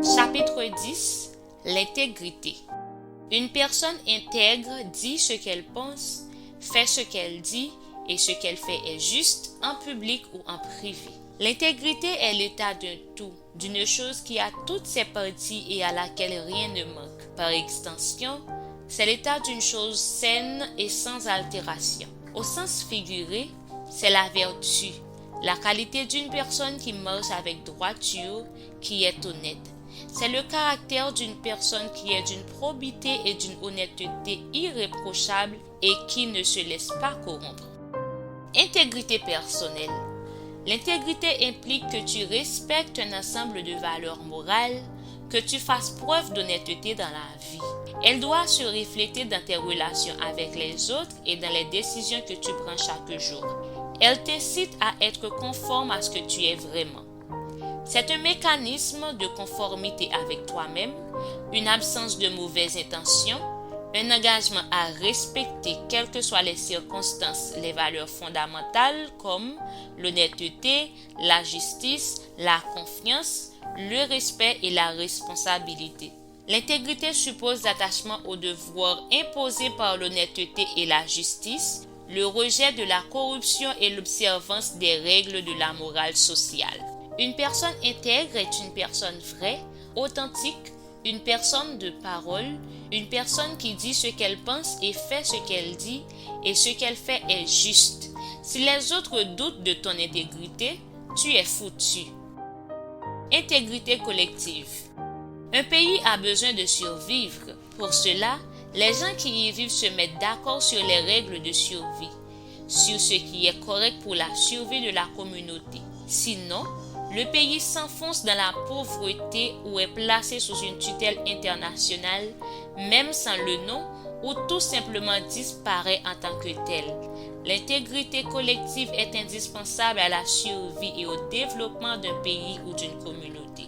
Chapitre 10. L'intégrité. Une personne intègre dit ce qu'elle pense, fait ce qu'elle dit et ce qu'elle fait est juste en public ou en privé. L'intégrité est l'état d'un tout, d'une chose qui a toutes ses parties et à laquelle rien ne manque. Par extension, c'est l'état d'une chose saine et sans altération. Au sens figuré, c'est la vertu, la qualité d'une personne qui marche avec droiture, qui est honnête. C'est le caractère d'une personne qui est d'une probité et d'une honnêteté irréprochable et qui ne se laisse pas corrompre. Intégrité personnelle. L'intégrité implique que tu respectes un ensemble de valeurs morales, que tu fasses preuve d'honnêteté dans la vie. Elle doit se refléter dans tes relations avec les autres et dans les décisions que tu prends chaque jour. Elle t'incite à être conforme à ce que tu es vraiment. C'est un mécanisme de conformité avec toi-même, une absence de mauvaises intentions, un engagement à respecter, quelles que soient les circonstances, les valeurs fondamentales comme l'honnêteté, la justice, la confiance, le respect et la responsabilité. L'intégrité suppose l'attachement aux devoirs imposés par l'honnêteté et la justice, le rejet de la corruption et l'observance des règles de la morale sociale. Une personne intègre est une personne vraie, authentique, une personne de parole, une personne qui dit ce qu'elle pense et fait ce qu'elle dit, et ce qu'elle fait est juste. Si les autres doutent de ton intégrité, tu es foutu. Intégrité collective. Un pays a besoin de survivre. Pour cela, les gens qui y vivent se mettent d'accord sur les règles de survie, sur ce qui est correct pour la survie de la communauté. Sinon, le pays s'enfonce dans la pauvreté ou est placé sous une tutelle internationale, même sans le nom, ou tout simplement disparaît en tant que tel. L'intégrité collective est indispensable à la survie et au développement d'un pays ou d'une communauté.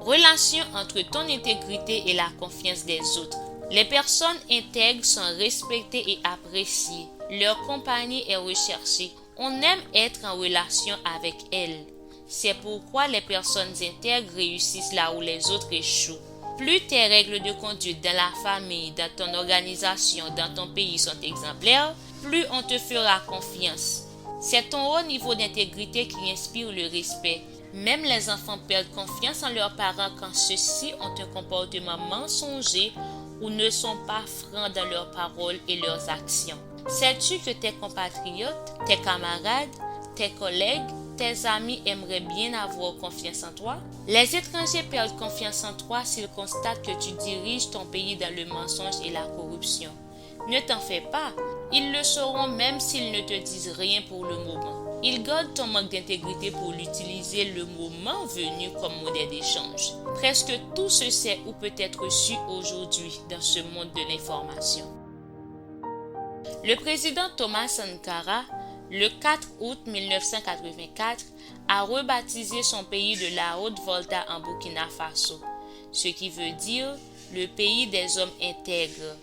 Relation entre ton intégrité et la confiance des autres. Les personnes intègres sont respectées et appréciées. Leur compagnie est recherchée. On aime être en relation avec elles. C'est pourquoi les personnes intègres réussissent là où les autres échouent. Plus tes règles de conduite dans la famille, dans ton organisation, dans ton pays sont exemplaires, plus on te fera confiance. C'est ton haut niveau d'intégrité qui inspire le respect. Même les enfants perdent confiance en leurs parents quand ceux-ci ont un comportement mensonger ou ne sont pas francs dans leurs paroles et leurs actions. Sais-tu que tes compatriotes, tes camarades, tes collègues, tes amis aimeraient bien avoir confiance en toi? Les étrangers perdent confiance en toi s'ils constatent que tu diriges ton pays dans le mensonge et la corruption. Ne t'en fais pas, ils le sauront même s'ils ne te disent rien pour le moment. Ils gardent ton manque d'intégrité pour l'utiliser le moment venu comme modèle d'échange. Presque tout se sait ou peut être su aujourd'hui dans ce monde de l'information. Le président Thomas Sankara, le 4 août 1984, a rebaptisé son pays de la Haute-Volta en Burkina Faso, ce qui veut dire le pays des hommes intègres.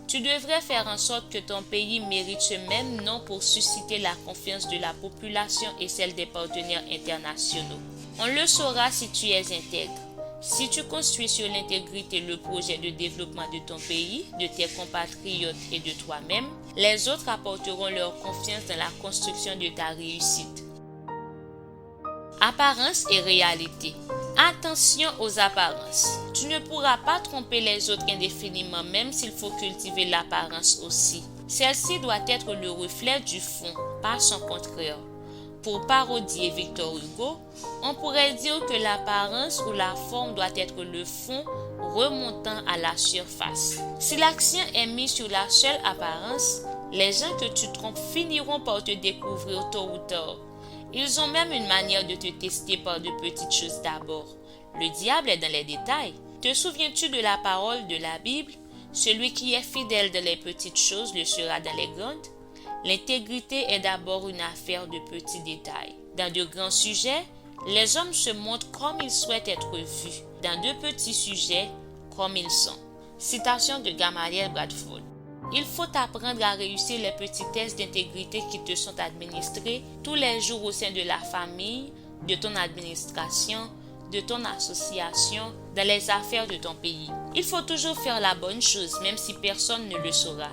Tu devrais faire en sorte que ton pays mérite ce même nom pour susciter la confiance de la population et celle des partenaires internationaux. On le saura si tu es intègre. Si tu construis sur l'intégrité le projet de développement de ton pays, de tes compatriotes et de toi-même, les autres apporteront leur confiance dans la construction de ta réussite. Apparence et réalité. Attention aux apparences. Tu ne pourras pas tromper les autres indéfiniment même s'il faut cultiver l'apparence aussi. Celle-ci doit être le reflet du fond, pas son contraire. Pour parodier Victor Hugo, on pourrait dire que l'apparence ou la forme doit être le fond remontant à la surface. Si l'accent est mis sur la seule apparence, les gens que tu trompes finiront par te découvrir tôt ou tard. Ils ont même une manière de te tester par de petites choses d'abord. Le diable est dans les détails. Te souviens-tu de la parole de la Bible? Celui qui est fidèle dans les petites choses le sera dans les grandes. L'intégrité est d'abord une affaire de petits détails. Dans de grands sujets, les hommes se montrent comme ils souhaitent être vus. Dans de petits sujets, comme ils sont. Citation de Gamaliel Bradford. Il faut apprendre à réussir les petits tests d'intégrité qui te sont administrés tous les jours au sein de la famille, de ton administration, de ton association dans les affaires de ton pays. Il faut toujours faire la bonne chose, même si personne ne le saura,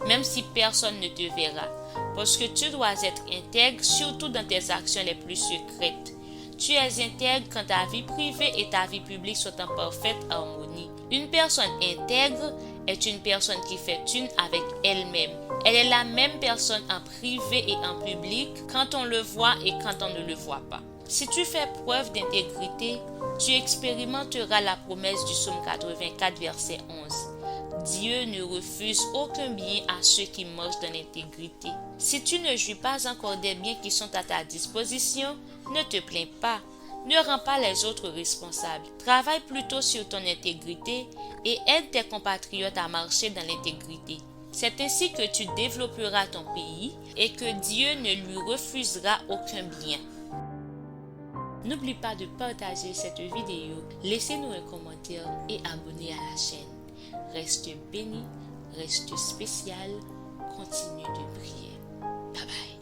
même si personne ne te verra, parce que tu dois être intègre, surtout dans tes actions les plus secrètes. Tu es intègre quand ta vie privée et ta vie publique sont en parfaite harmonie. Une personne intègre est une personne qui fait une avec elle-même. Elle est la même personne en privé et en public quand on le voit et quand on ne le voit pas. Si tu fais preuve d'intégrité, tu expérimenteras la promesse du psaume 84, verset 11. Dieu ne refuse aucun bien à ceux qui marchent dans l'intégrité. Si tu ne jouis pas encore des biens qui sont à ta disposition, ne te plains pas. Ne rends pas les autres responsables. Travaille plutôt sur ton intégrité et aide tes compatriotes à marcher dans l'intégrité. C'est ainsi que tu développeras ton pays et que Dieu ne lui refusera aucun bien. N'oublie pas de partager cette vidéo, laissez-nous un commentaire et abonnez à la chaîne. Reste béni, reste spécial, continue de prier. Bye bye.